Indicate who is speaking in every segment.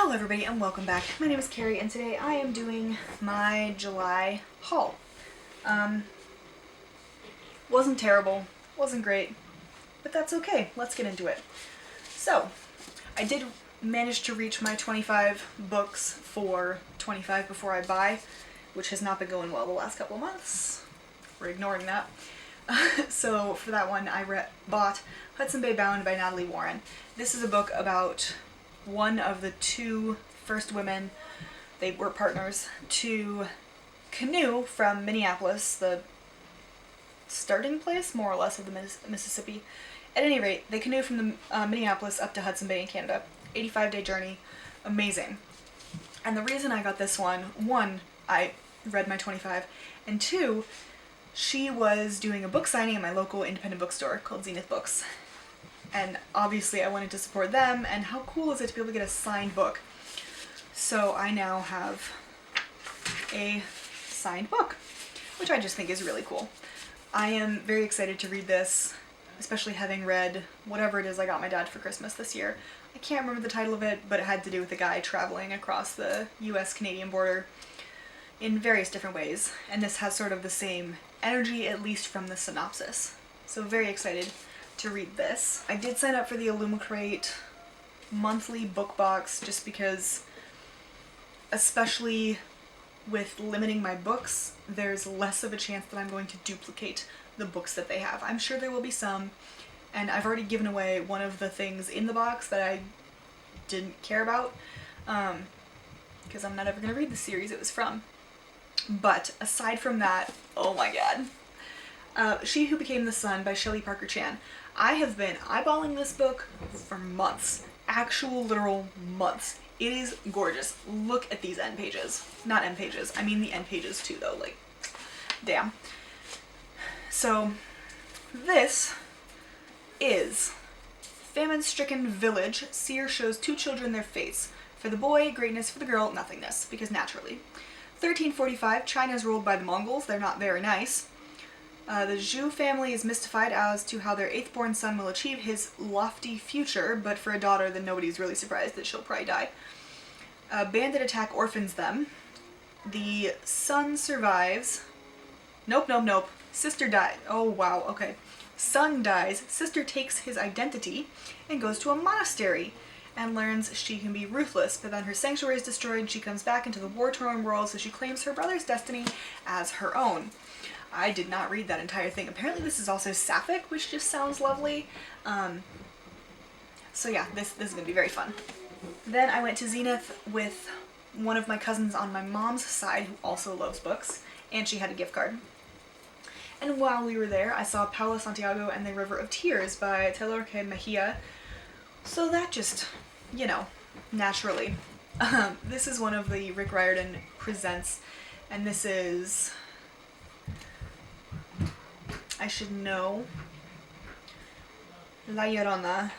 Speaker 1: Hello everybody and welcome back. My name is Carrie and today I am doing my July haul. Wasn't terrible, wasn't great, but that's okay. Let's get into it. So, I did manage to reach my 25 books for 25 before I buy, which has not been going well the last couple of months. We're ignoring that. So for that one I bought Hudson Bay Bound by Natalie Warren. This is a book about one of the two first women, they were partners, to canoe from Minneapolis, the starting place, more or less, of the Mississippi. At any rate, they canoe from the Minneapolis up to Hudson Bay in Canada. 85-day journey. Amazing. And the reason I got this one, I read my 25, and two, she was doing a book signing at my local independent bookstore called Zenith Books. And obviously I wanted to support them, and how cool is it to be able to get a signed book? So I now have a signed book, which I just think is really cool. I am very excited to read this, especially having read whatever it is I got my dad for Christmas this year. I can't remember the title of it, but it had to do with a guy traveling across the US-Canadian border in various different ways, and this has sort of the same energy, at least from the synopsis. So very excited to read this. I did sign up for the Illumicrate monthly book box just because, especially with limiting my books, there's less of a chance that I'm going to duplicate the books that they have. I'm sure there will be some, and I've already given away one of the things in the box that I didn't care about, because I'm not ever going to read the series it was from. But aside from that, oh my god. She Who Became the Sun by Shelley Parker Chan. I have been eyeballing this book for months. Actual literal months. It is gorgeous. Look at these end pages. Not end pages. I mean the end pages too though. Like, damn. So, this is famine-stricken village. Seer shows two children their fates. For the boy, greatness. For the girl, nothingness. Because naturally. 1345, China is ruled by the Mongols. They're not very nice. The Zhu family is mystified as to how their 8th-born son will achieve his lofty future, but for a daughter, then nobody's really surprised that she'll probably die. A bandit attack orphans them. The son survives. Nope. Sister dies. Oh, wow, okay. Son dies. Sister takes his identity and goes to a monastery and learns she can be ruthless, but then her sanctuary is destroyed and she comes back into the war-torn world, so she claims her brother's destiny as her own. I did not read that entire thing. Apparently this is also sapphic, which just sounds lovely. So yeah, this is going to be very fun. Then I went to Zenith with one of my cousins on my mom's side who also loves books, and she had a gift card. And while we were there, I saw Paulo Santiago and the River of Tears by Taylor K. Mejia. So that just, you know, naturally. This is one of the Rick Riordan presents, and this is, I should know, La Llorona.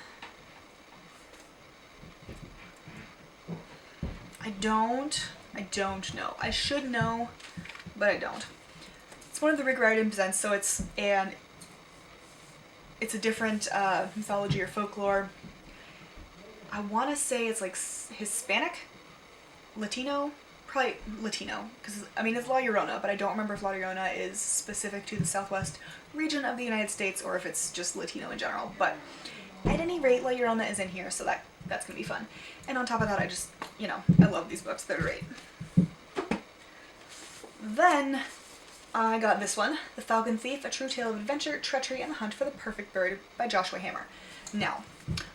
Speaker 1: I don't know. I should know, but I don't. It's one of the Rick Riordan presents, so it's a different mythology or folklore. I want to say it's like Hispanic? Latino? Probably Latino, because, I mean, it's La Llorona, but I don't remember if La Llorona is specific to the southwest region of the United States or if it's just Latino in general, but at any rate, La Llorona is in here, so that's going to be fun. And on top of that, I just, you know, I love these books, they're great. Then I got this one, The Falcon Thief, A True Tale of Adventure, Treachery, and the Hunt for the Perfect Bird by Joshua Hammer. Now,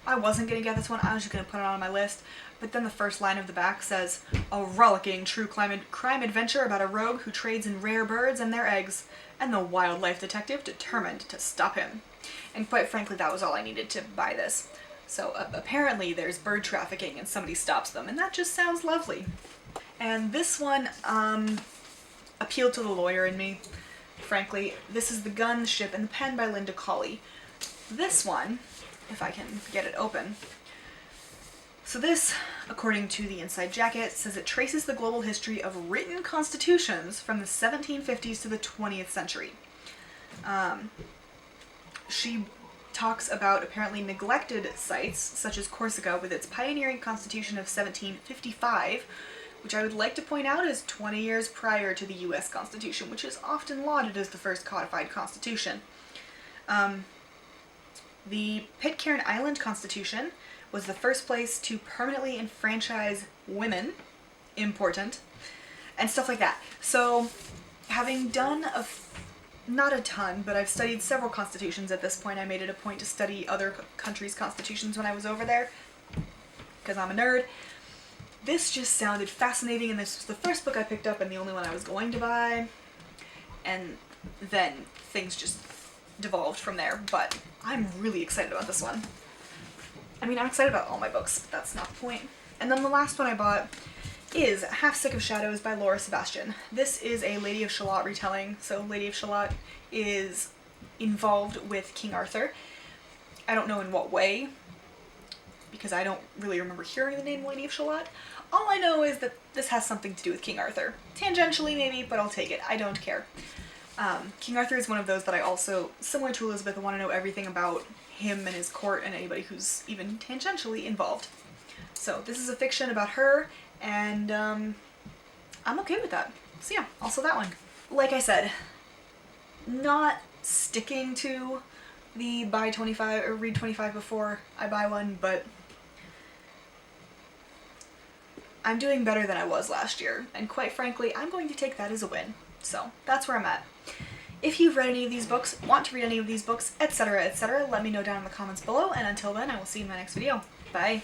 Speaker 1: I wasn't going to get this one, I was just going to put it on my list, but then the first line of the back says, a rollicking true crime adventure about a rogue who trades in rare birds and their eggs, and the wildlife detective determined to stop him. And quite frankly, that was all I needed to buy this. So apparently there's bird trafficking and somebody stops them, and that just sounds lovely. And this one appealed to the lawyer in me, frankly. This is The Gun, the Ship, and the Pen by Linda Colley. This one, if I can get it open. So this, according to the inside jacket, says it traces the global history of written constitutions from the 1750s to the 20th century. She talks about apparently neglected sites, such as Corsica with its pioneering constitution of 1755, which I would like to point out is 20 years prior to the US Constitution, which is often lauded as the first codified constitution. The Pitcairn Island Constitution was the first place to permanently enfranchise women, important, and stuff like that. So, having done not a ton, but I've studied several constitutions at this point. I made it a point to study other countries' constitutions when I was over there, because I'm a nerd. This just sounded fascinating, and this was the first book I picked up and the only one I was going to buy. And then things just devolved from there, but I'm really excited about this one. I mean, I'm excited about all my books, but that's not the point. And then the last one I bought is Half Sick of Shadows by Laura Sebastian. This is a Lady of Shalott retelling, so Lady of Shalott is involved with King Arthur. I don't know in what way, because I don't really remember hearing the name Lady of Shalott. All I know is that this has something to do with King Arthur. Tangentially maybe, but I'll take it. I don't care. King Arthur is one of those that I also, similar to Elizabeth, want to know everything about him and his court and anybody who's even tangentially involved. So this is a fiction about her, and I'm okay with that. So yeah, also that one. Like I said, not sticking to the buy 25 or read 25 before I buy one, but I'm doing better than I was last year, and quite frankly, I'm going to take that as a win. So that's where I'm at. If you've read any of these books, want to read any of these books, etc., etc., let me know down in the comments below, and until then, I will see you in my next video. Bye!